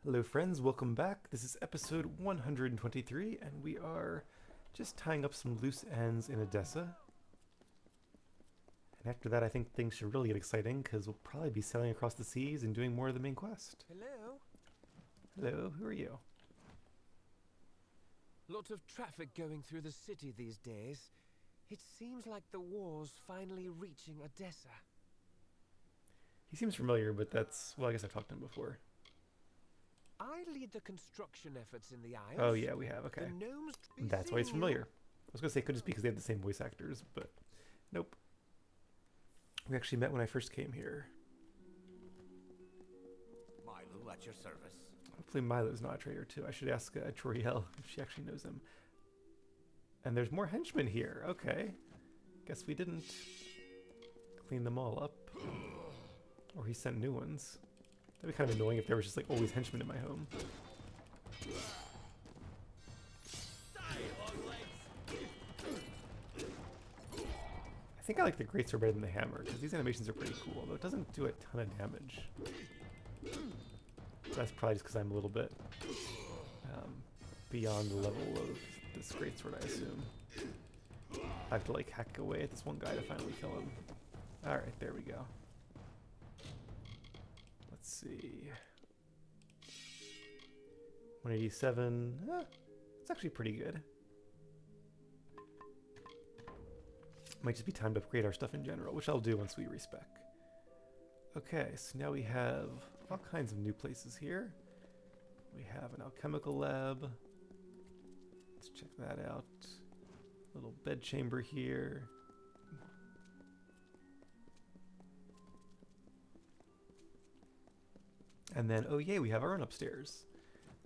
Hello, friends. Welcome back. This is episode 123, and we are just tying up some loose ends in Odessa. And after that, I think things should really get exciting because we'll probably be sailing across the seas and doing more of the main quest. Hello? Hello, who are you? Lot of traffic going through the city these days. It seems like the war's finally reaching Odessa. He seems familiar, but well, I guess I've talked to him before. I lead the construction efforts in the Isles. Oh, yeah, we have. Okay. The gnomes be That's why he's seeing familiar. I was going to say it could just be because they have the same voice actors, but nope. We actually met when I first came here. Milo at your service. Hopefully Milo's not a traitor too. I should ask Toriel if she actually knows him. And there's more henchmen here. Okay. Guess we didn't clean them all up. Or he sent new ones. That'd be kind of annoying if there was just like always henchmen in my home. I think I like the greatsword better than the hammer because these animations are pretty cool, though it doesn't do a ton of damage. That's probably just because I'm a little bit beyond the level of this greatsword, I assume. I have to like hack away at this one guy to finally kill him. Alright, there we go. Let's see. 187. It's actually pretty good. Might just be time to upgrade our stuff in general, which I'll do once we respec. Okay, so now we have all kinds of new places here. We have an alchemical lab. Let's check that out. Little bed chamber here. And then, oh yay, we have our own upstairs.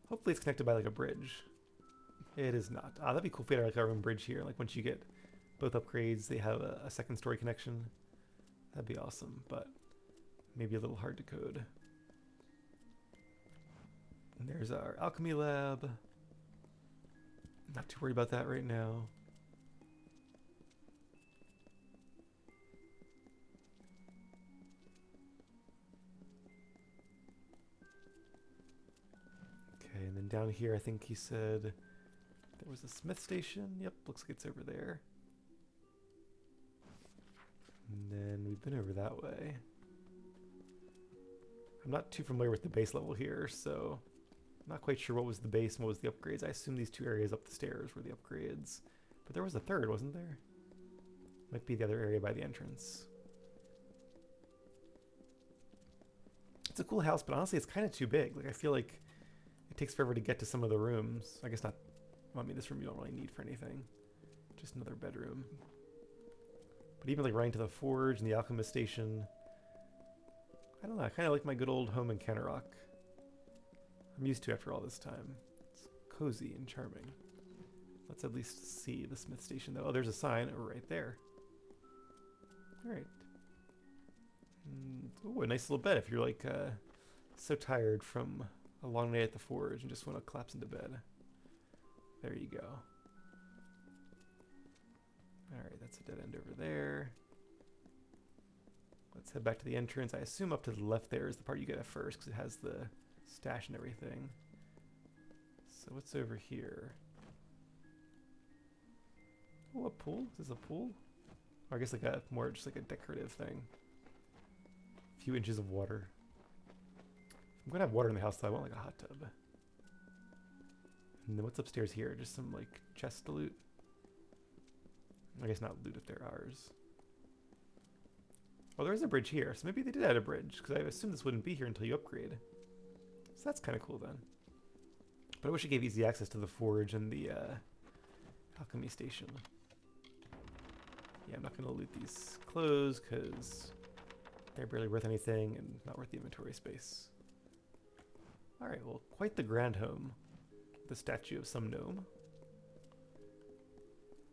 Hopefully it's connected by like a bridge. It is not. Ah, that'd be cool if we had like our own bridge here. Like once you get both upgrades, they have a second story connection. That'd be awesome, but maybe a little hard to code. And there's our alchemy lab. Not too worried about that right now. Okay, and then down here I think he said there was a smith station. Yep, looks like it's over there. And then we've been over that way. I'm not too familiar with the base level here, so I'm not quite sure what was the base and what was the upgrades. I assume these two areas up the stairs were the upgrades. But there was a third, wasn't there? Might be the other area by the entrance. It's a cool house, but honestly it's kind of too big. Like I feel like it takes forever to get to some of the rooms. I guess not. Well, I mean, this room you don't really need for anything. Just another bedroom. But even like running to the forge and the alchemist station, I don't know, I kind of like my good old home in Kennerock. I'm used to it after all this time. It's cozy and charming. Let's at least see the smith station though. Oh, there's a sign right there. Alright. Oh, a nice little bed if you're like so tired from a long night at the forge and just want to collapse into bed. There you go. Alright, that's a dead end over there. Let's head back to the entrance. I assume up to the left there is the part you get at first because it has the stash and everything. So what's over here? Oh, a pool? Is this a pool? Or I guess like a more just like a decorative thing. A few inches of water. I'm gonna have water in the house, so I want like a hot tub. And then what's upstairs here? Just some like chests to loot. I guess not loot if they're ours. Oh, there is a bridge here, so maybe they did add a bridge, because I assume this wouldn't be here until you upgrade. So that's kind of cool then. But I wish it gave easy access to the forge and the alchemy station. Yeah, I'm not going to loot these clothes, because they're barely worth anything and not worth the inventory space. Alright, well, quite the grand home. The statue of some gnome.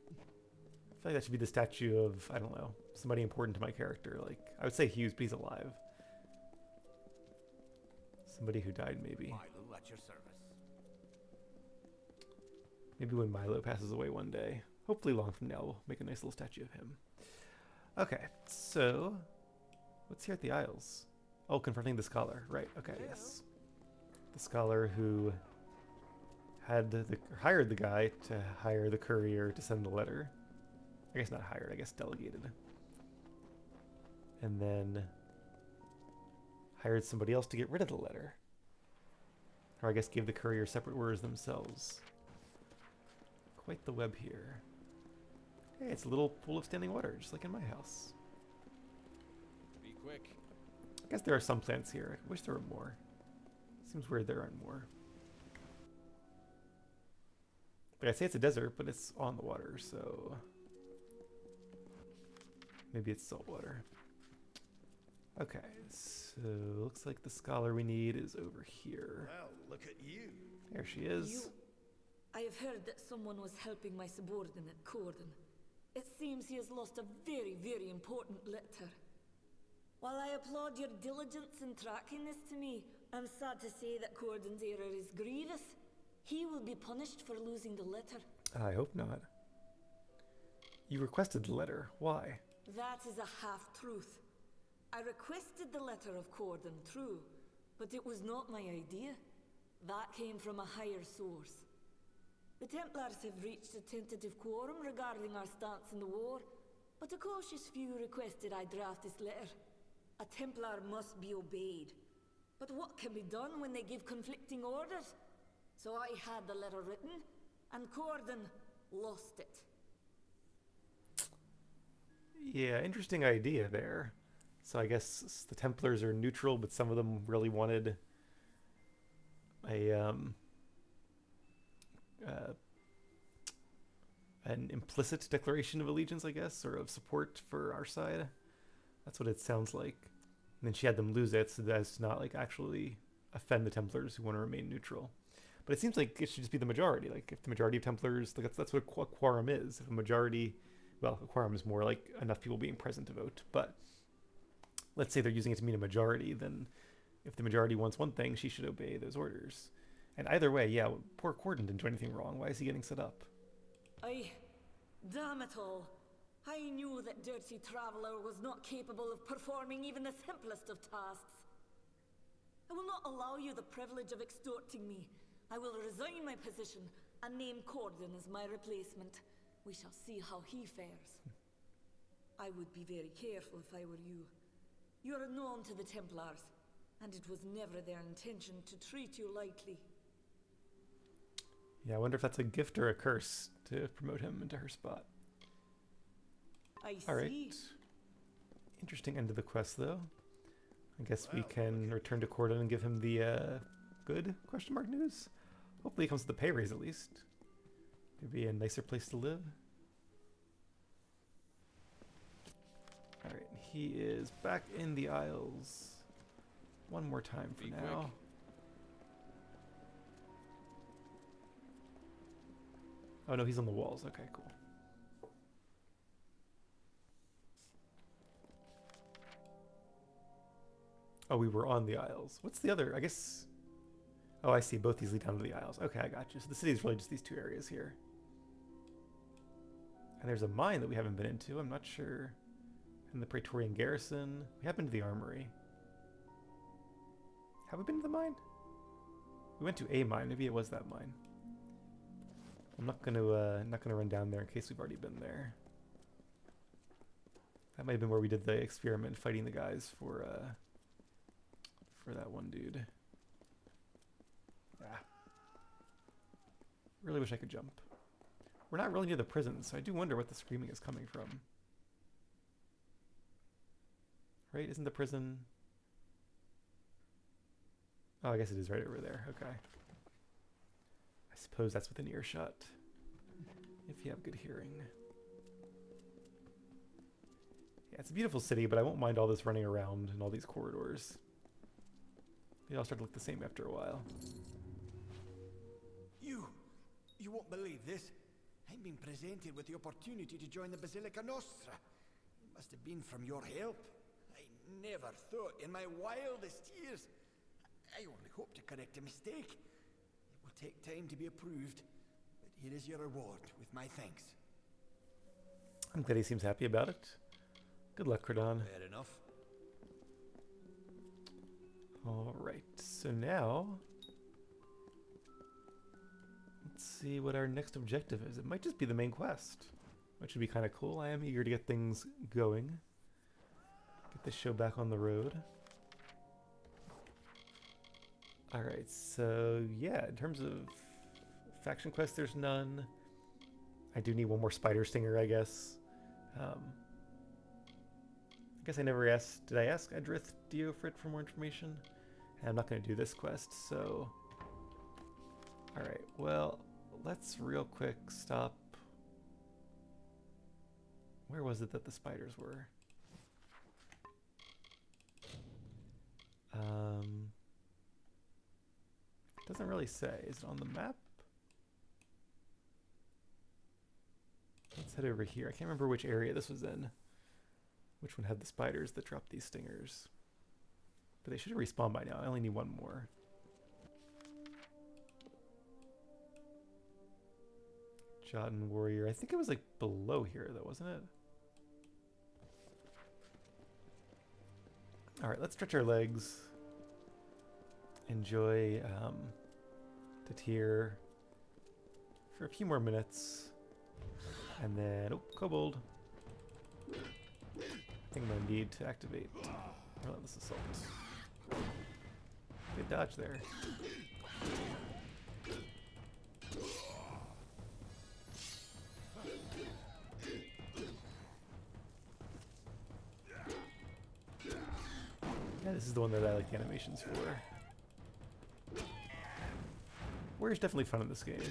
I feel like that should be the statue of, I don't know, somebody important to my character. Like, I would say Hughes, but he's alive. Somebody who died, maybe. Milo at your service. Maybe when Milo passes away one day. Hopefully long from now, we'll make a nice little statue of him. Okay, so what's here at the Isles? Oh, confronting the scholar. Right, okay, yes. The scholar who hired the guy to hire the courier to send the letter. I guess not hired, I guess delegated. And then hired somebody else to get rid of the letter. Or I guess gave the courier separate orders themselves. Quite the web here. Hey, it's a little pool of standing water, just like in my house. Be quick. I guess there are some plants here. I wish there were more. Seems weird there aren't more. Like I say it's a desert, but it's on the water, so maybe it's salt water. Okay, so looks like the scholar we need is over here. Well, look at you. There she is. I have heard that someone was helping my subordinate, Corden. It seems he has lost a very, very important letter. While I applaud your diligence in tracking this to me, I'm sad to say that Corden's error is grievous. He will be punished for losing the letter. I hope not. You requested the letter. Why? That is a half-truth. I requested the letter of Corden, true, but it was not my idea. That came from a higher source. The Templars have reached a tentative quorum regarding our stance in the war, but a cautious few requested I draft this letter. A Templar must be obeyed. But what can be done when they give conflicting orders? So I had the letter written, and Corden lost it. Yeah, interesting idea there. So I guess the Templars are neutral, but some of them really wanted an implicit declaration of allegiance, I guess, or of support for our side. That's what it sounds like. And then she had them lose it, so as to not like actually offend the Templars who want to remain neutral. But it seems like it should just be the majority. Like if the majority of Templars, like that's what a quorum is. If a majority, well, a quorum is more like enough people being present to vote. But let's say they're using it to mean a majority, then if the majority wants one thing, she should obey those orders. And either way, yeah, poor Corden didn't do anything wrong. Why is he getting set up? Damn it all. I knew that Dirty Traveler was not capable of performing even the simplest of tasks. I will not allow you the privilege of extorting me. I will resign my position and name Corden as my replacement. We shall see how he fares. I would be very careful if I were you. You are known to the Templars, and it was never their intention to treat you lightly. Yeah, I wonder if that's a gift or a curse to promote him into her spot. I see. All right. Interesting end of the quest, though. I guess we can return to Corden and give him the good question mark news. Hopefully he comes with a pay raise at least. Maybe a nicer place to live. All right, he is back in the Isles. One more time for now. Quick. Oh no, he's on the walls. Okay, cool. Oh, we were on the Isles. What's the other? I guess... Oh, I see. Both these lead down to the Isles. Okay, I got you. So the city is really just these two areas here. And there's a mine that we haven't been into. I'm not sure. And the Praetorian Garrison. We have been to the Armory. Have we been to the mine? We went to a mine. Maybe it was that mine. I'm not gonna run down there in case we've already been there. That might have been where we did the experiment fighting the guys for that one dude. Ah. Really wish I could jump. We're not really near the prison, so I do wonder what the screaming is coming from. Right? Isn't the prison... Oh, I guess it is right over there. Okay. I suppose that's within earshot. If you have good hearing. Yeah, it's a beautiful city, but I won't mind all this running around and all these corridors. They all start to look the same after a while. You won't believe this. I'm being presented with the opportunity to join the Basilica Nostra. It must have been from your help. I never thought in my wildest years. I only hope to correct a mistake. It will take time to be approved, but here is your reward with my thanks. I'm glad he seems happy about it. Good luck, Credon. Fair enough. All right, so now let's see what our next objective is. It might just be the main quest, which would be kind of cool. I am eager to get things going. Get this show back on the road. Alright, so yeah, in terms of faction quests, there's none. I do need one more spider stinger, I guess. I guess I never asked, did I ask Edrith Diofrit for more information? And I'm not going to do this quest, so... Alright, well, let's real quick stop. Where was it that the spiders were? Doesn't really say. Is it on the map? Let's head over here. I can't remember which area this was in. Which one had the spiders that dropped these stingers? But they should have respawned by now. I only need one more. Jotun Warrior. I think it was like below here though, wasn't it? Alright, let's stretch our legs. Enjoy the tier for a few more minutes. And then, oh, kobold. I think I'm gonna need to activate Relentless Assault. Good dodge there. Yeah, this is the one that I like the animations for. Warrior's definitely fun in this game.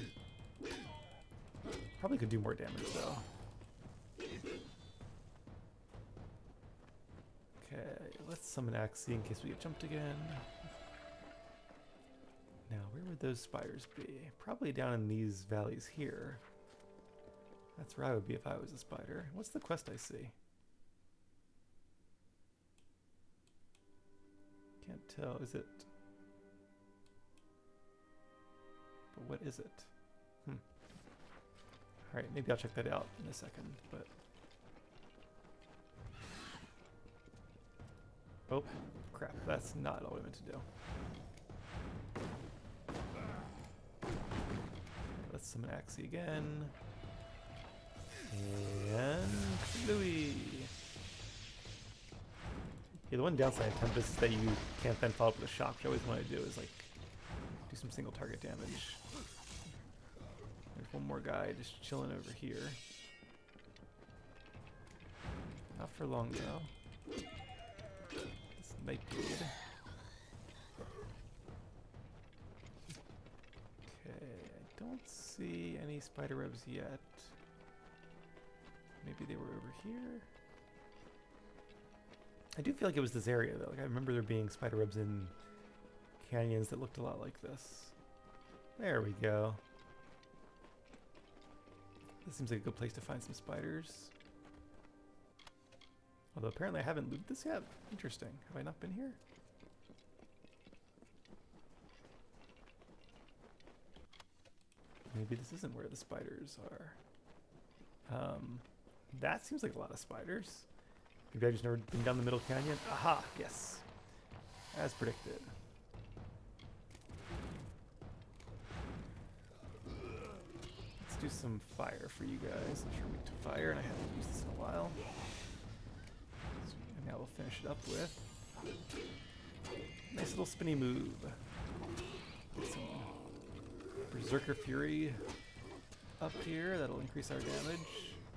Probably could do more damage though. Okay, let's summon Axie in case we get jumped again. Now, where would those spiders be? Probably down in these valleys here. That's where I would be if I was a spider. What's the quest I see? Can't tell. Is it? But what is it? Alright, maybe I'll check that out in a second, but... Oh, crap. That's not all I meant to do. Let's summon Axie again. And... Louie! Yeah, the one downside of Tempest is that you can't then follow up with a shock, which I always want to do, is like... do some single target damage. There's one more guy just chilling over here. Not for long though. This Nightbleed. Okay, I don't see any spider webs yet. Maybe they were over here. I do feel like it was this area though. Like I remember there being spider webs in canyons that looked a lot like this. There we go. This seems like a good place to find some spiders. Although apparently I haven't looted this yet. Interesting. Have I not been here? Maybe this isn't where the spiders are. That seems like a lot of spiders. Maybe I've just never been down the middle canyon. Aha! Yes. As predicted. Do some fire for you guys. I'm sure weak to fire, and I haven't used this in a while. So, and now we'll finish it up with nice little spinny move. Get some Berserker Fury up here. That'll increase our damage.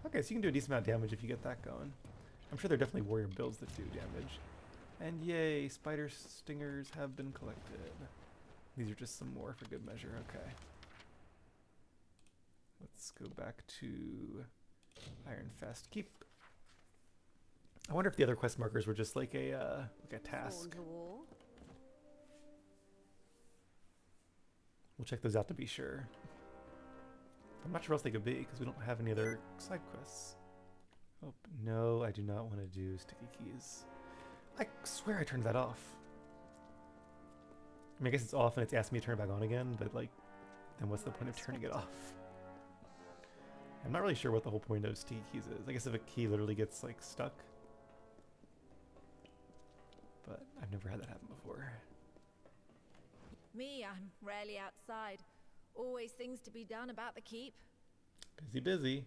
Okay, so you can do a decent amount of damage if you get that going. I'm sure there are definitely warrior builds that do damage. And yay, spider stingers have been collected. These are just some more for good measure. Okay. Let's go back to Ironfest Keep. I wonder if the other quest markers were just like a task. We'll check those out to be sure. I'm not sure what else they could be because we don't have any other side quests. Oh, no, I do not want to do sticky keys. I swear I turned that off. I mean, I guess it's off and it's asking me to turn it back on again, but like, then what's the point of turning it off? I'm not really sure what the whole point of sticky keys is. I guess if a key literally gets like stuck. But I've never had that happen before. Me, I'm rarely outside. Always things to be done about the keep. Busy, busy.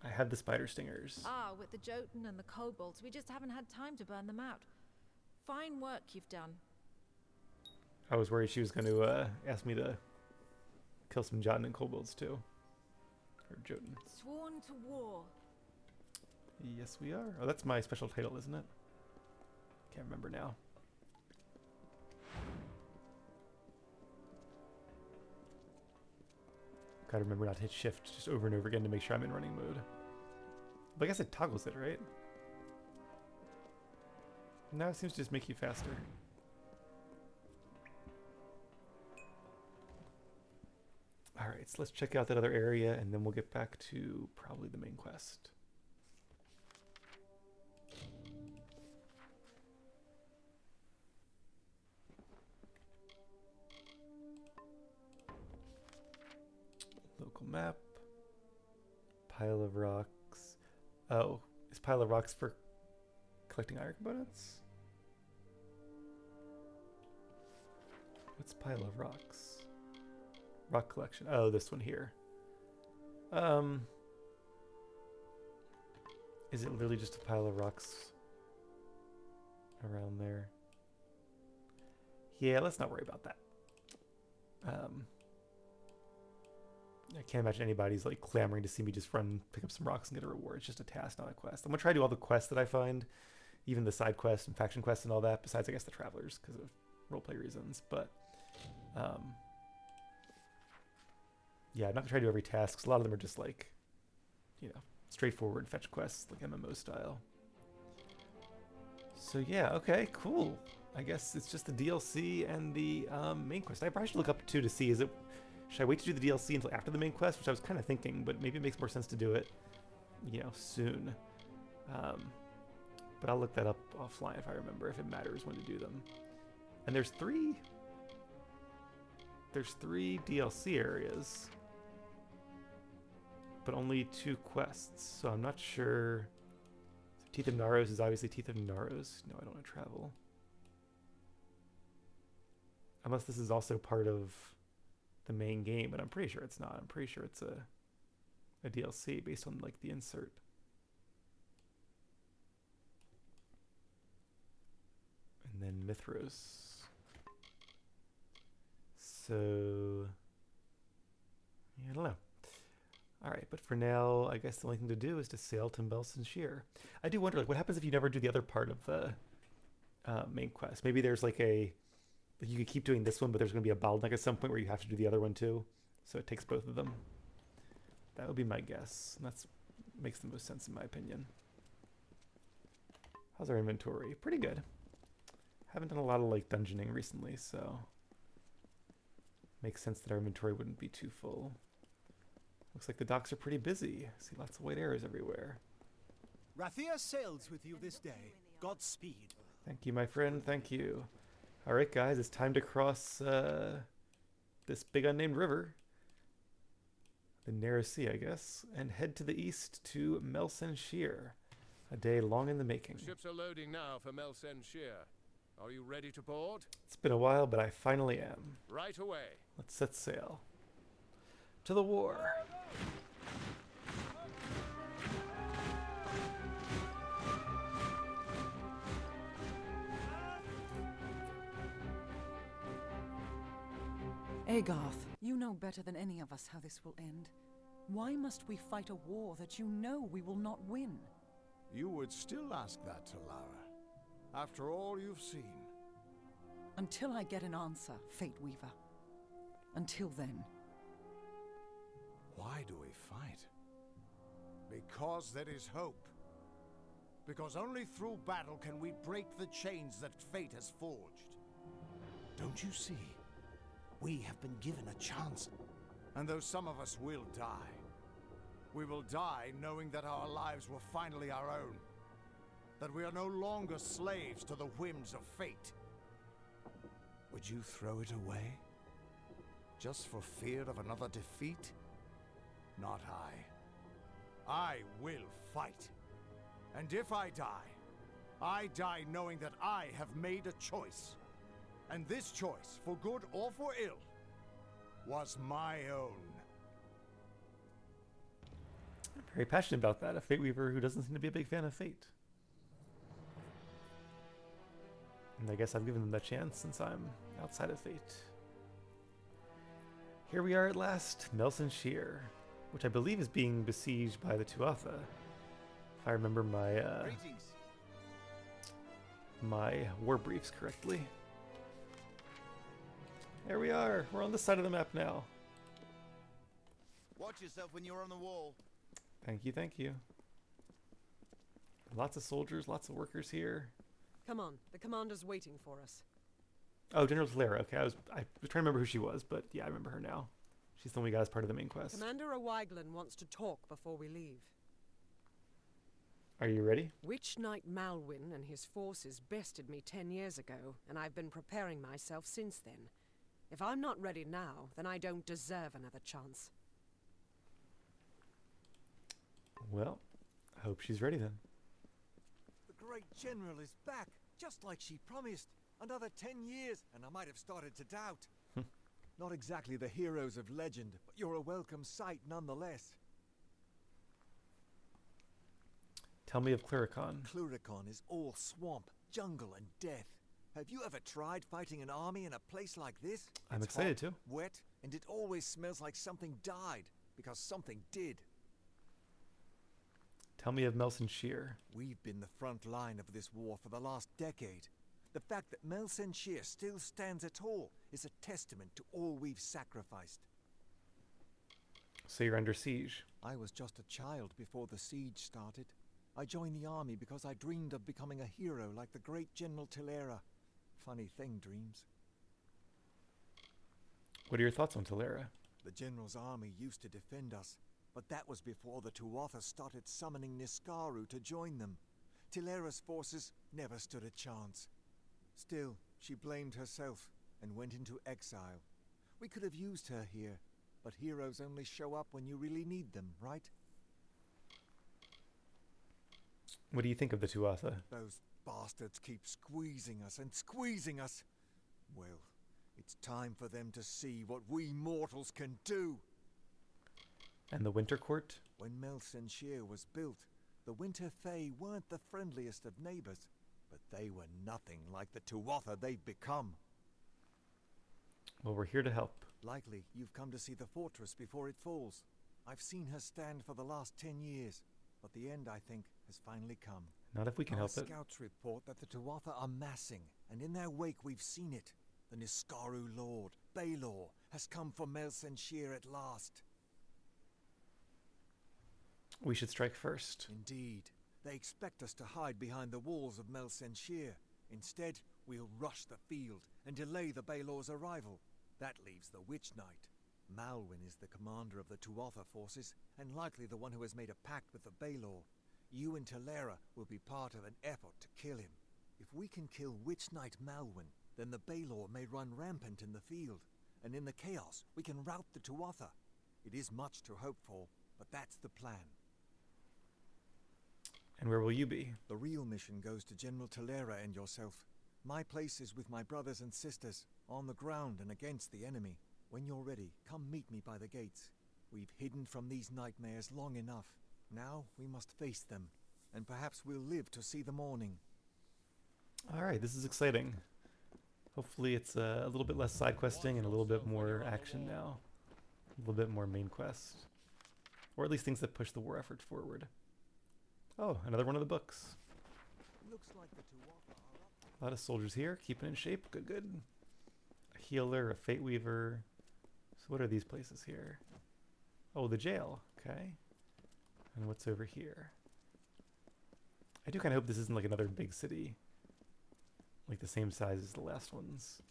I have the spider stingers. Ah, with the Jotun and the kobolds, we just haven't had time to burn them out. Fine work you've done. I was worried she was going to ask me to kill some Jotun and kobolds too. Or Jotun. Sworn to war. Yes, we are. Oh, that's my special title, isn't it? Can't remember now. Gotta remember not to hit shift just over and over again to make sure I'm in running mode. But I guess it toggles it, right? Now it seems to just make you faster. Alright, so let's check out that other area and then we'll get back to probably the main quest. Local map. Pile of rocks. Oh, is pile of rocks for collecting iron components? What's pile of rocks? Rock collection. Oh, this one here. Is it literally just a pile of rocks around there? Yeah, let's not worry about that. I can't imagine anybody's like clamoring to see me just run, pick up some rocks and get a reward. It's just a task, not a quest. I'm gonna try to do all the quests that I find, even the side quests and faction quests and all that, besides I guess the travelers because of roleplay reasons. But yeah, I'm not gonna try to do every task because a lot of them are just like, you know, straightforward fetch quests, like MMO style. So yeah, okay, cool. I guess it's just the DLC and the main quest. I probably should look up too to see, should I wait to do the DLC until after the main quest, which I was kind of thinking, but maybe it makes more sense to do it, you know, soon. But I'll look that up offline if I remember, if it matters when to do them. And there's three DLC areas, but only 2 quests, so I'm not sure. Teeth of Naros is obviously Teeth of Naros. No, I don't want to travel. Unless this is also part of the main game, but I'm pretty sure it's not. I'm pretty sure it's a DLC based on like the insert. And then Mithros. So yeah, I don't know. Alright, but for now, I guess the only thing to do is to sail to Senshir. I do wonder, like, what happens if you never do the other part of the main quest? Maybe there's like you could keep doing this one, but there's going to be a bottleneck at some point where you have to do the other one too. So it takes both of them. That would be my guess. And that makes the most sense in my opinion. How's our inventory? Pretty good. Haven't done a lot of like dungeoning recently, so makes sense that our inventory wouldn't be too full. Looks like the docks are pretty busy. I see lots of white arrows everywhere. Rathia sails with you this day. Godspeed. Thank you, my friend. Thank you. All right, guys, it's time to cross this big unnamed river, the narrow sea, I guess, and head to the east to Senshir. A day long in the making. The ships are loading now for Senshir. Are you ready to board? It's been a while, but I finally am. Right away. Let's set sail. To the war. Agarth, you know better than any of us how this will end. Why must we fight a war that you know we will not win? You would still ask that to Lara, after all you've seen. Until I get an answer, Fate Weaver. Until then. Why do we fight? Because there is hope. Because only through battle can we break the chains that fate has forged. Don't you see? We have been given a chance. And though some of us will die, we will die knowing that our lives were finally our own. That we are no longer slaves to the whims of fate. Would you throw it away? Just for fear of another defeat? Not I. I will fight. And if I die knowing that I have made a choice. And this choice, for good or for ill, was my own. I'm very passionate about that. A Fate Weaver who doesn't seem to be a big fan of Fate. And I guess I've given them that chance since I'm outside of Fate. Here we are at last, Senshir, which I believe is being besieged by the Tuatha. If I remember my war briefs correctly. There we are. We're on this side of the map now. Watch yourself when you're on the wall. Thank you, thank you. Lots of soldiers, lots of workers here. Come on, the commander's waiting for us. Oh, General Talera. Okay, I was trying to remember who she was, but yeah, I remember her now. She's the one we got as part of the main quest. Commander O'Wyglen wants to talk before we leave. Are you ready? Witch Knight Malwyn and his forces bested me 10 years ago, and I've been preparing myself since then. If I'm not ready now, then I don't deserve another chance. Well, I hope she's ready then. The great general is back, just like she promised. Another 10 years, and I might have started to doubt. Not exactly the heroes of legend, but you're a welcome sight nonetheless. Tell me of Cluricon. Cluricon is all swamp, jungle, and death. Have you ever tried fighting an army in a place like this? I'm It's excited hot, to. wet, and it always smells like something died, because something did. Tell me of Senshir. We've been the front line of this war for the last decade. The fact that Senshir still stands at all is a testament to all we've sacrificed. So you're under siege. I was just a child before the siege started. I joined the army because I dreamed of becoming a hero like the great General Talera. Funny thing, dreams. What are your thoughts on Talera? The general's army used to defend us, but that was before the Tuatha started summoning Niskaru to join them. Talera's forces never stood a chance. Still, she blamed herself and went into exile. We could have used her here, but heroes only show up when you really need them, right? What do you think of the Tuatha? Those bastards keep squeezing us and squeezing us. Well, it's time for them to see what we mortals can do. And the Winter Court? When Senshir was built, the Winter Fae weren't the friendliest of neighbors, but they were nothing like the Tuatha they've become. Well, we're here to help. Likely you've come to see the fortress before it falls. I've seen her stand for the last 10 years, but the end, I think, has finally come. Not if we can help it. Our scouts report that the Tuatha are massing, and in their wake we've seen it. The Niskaru Lord, Baelor, has come for Senshir at last. We should strike first. Indeed. They expect us to hide behind the walls of Senshir. Instead, we'll rush the field and delay the Baelor's arrival. That leaves the Witch Knight. Malwyn is the commander of the Tuatha forces, and likely the one who has made a pact with the Baelor. You and Talera will be part of an effort to kill him. If we can kill Witch Knight Malwyn, then the Baelor may run rampant in the field, and in the chaos we can rout the Tuatha. It is much to hope for, but that's the plan. And where will you be? The real mission goes to General Talera and yourself. My place is with my brothers and sisters, on the ground and against the enemy. When you're ready, come meet me by the gates. We've hidden from these nightmares long enough. Now we must face them, and perhaps we'll live to see the morning. Alright, this is exciting. Hopefully it's a little bit less side questing and a little bit more action now. A little bit more main quest. Or at least things that push the war effort forward. Oh, another one of the books. Looks like the Tuatha are up. A lot of soldiers here, keeping in shape. Good, good. A healer, a Fate Weaver. So what are these places here? Oh, the jail. Okay. And what's over here? I do kind of hope this isn't like another big city. Like the same size as the last ones.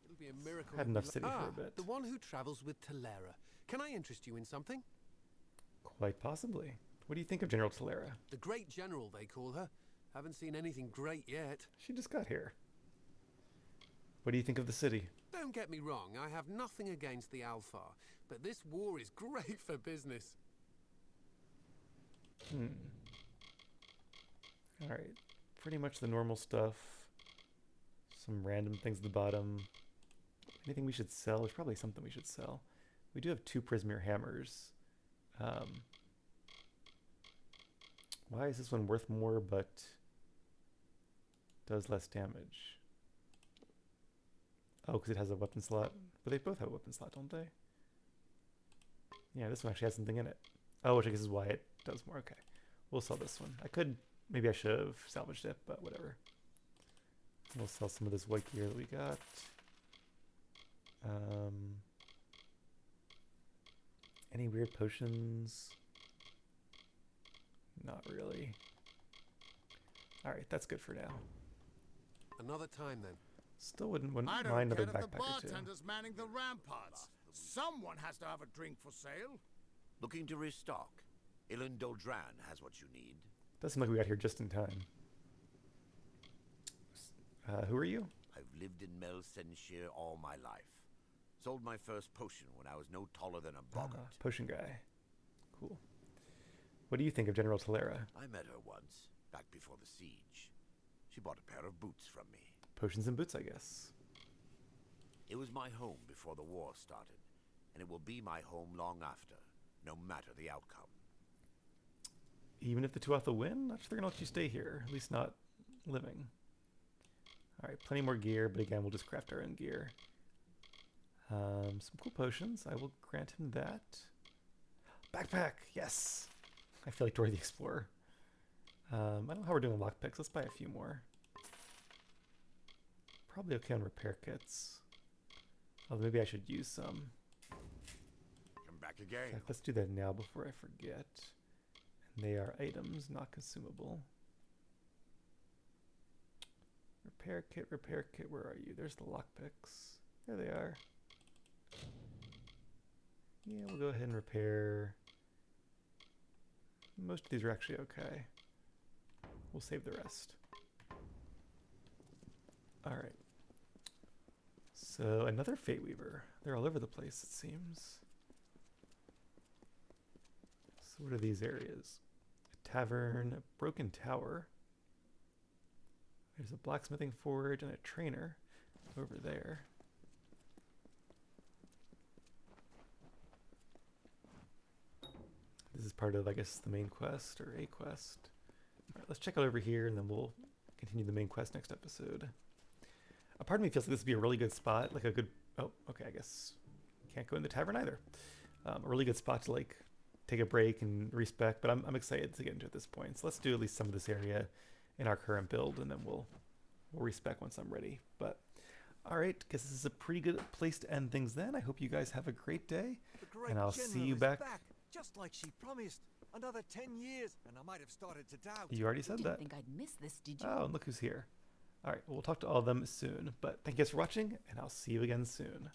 It'll be a miracle. Had enough city for a bit. The one who travels with Talera. Can I interest you in something? Quite possibly. What do you think of General Talera? The Great General, they call her. Haven't seen anything great yet. She just got here. What do you think of the city? Don't get me wrong, I have nothing against the Alpha, but this war is great for business. Alright. Pretty much the normal stuff. Some random things at the bottom. Anything we should sell? There's probably something we should sell. We do have 2 Prismere hammers. Why is this one worth more but does less damage? Oh, because it has a weapon slot. But they both have a weapon slot, don't they? Yeah, this one actually has something in it. Oh, which I guess is why it does more. Okay. We'll sell this one. Maybe I should have salvaged it, but whatever. We'll sell some of this white gear that we got. Any weird potions? Not really. Alright, that's good for now. Another time then. Still wouldn't mind I another don't care if backpack the or two. bartender's manning the ramparts. Someone has to have a drink for sale. Looking to restock? Ilan Doldran has what you need. Doesn't look like we got here just in time. Who are you? I've lived in Mel Senshir all my life. Sold my first potion when I was no taller than a boggart. Potion guy. Cool. What do you think of General Talera? I met her once, back before the siege. She bought a pair of boots from me. Potions and boots, I guess. It was my home before the war started, and it will be my home long after, no matter the outcome. Even if the Tuatha win? Not sure they're going to let you stay here. At least not living. Alright, plenty more gear, but again, we'll just craft our own gear. Some cool potions. I will grant him that. Backpack! Yes! I feel like Dora the Explorer. I don't know how we're doing on lockpicks. Let's buy a few more. Probably okay on repair kits. Although maybe I should use some. Come back again. In fact, let's do that now before I forget. And they are items, not consumable. Repair kit, where are you? There's the lockpicks. There they are. Yeah, we'll go ahead and repair. Most of these are actually okay. We'll save the rest. Alright. So, another Fate Weaver. They're all over the place, it seems. So what are these areas? A tavern, a broken tower. There's a blacksmithing forge and a trainer over there. This is part of, I guess, the main quest, or a quest. Alright, let's check out over here, and then we'll continue the main quest next episode. A part of me feels like this would be a really good spot, like a good... Oh, okay, I guess can't go in the tavern either. A really good spot to, like, take a break and respec, but I'm excited to get into it at this point. So let's do at least some of this area in our current build, and then we'll respec once I'm ready. But, alright, guess this is a pretty good place to end things then. I hope you guys have a great day, and I'll see you back... Just like she promised. Another 10 years, and I might have started to doubt. You already said that. Didn't think I'd miss this, did you? Oh, and look who's here. All right, we'll talk to all of them soon. But thank you guys for watching, and I'll see you again soon.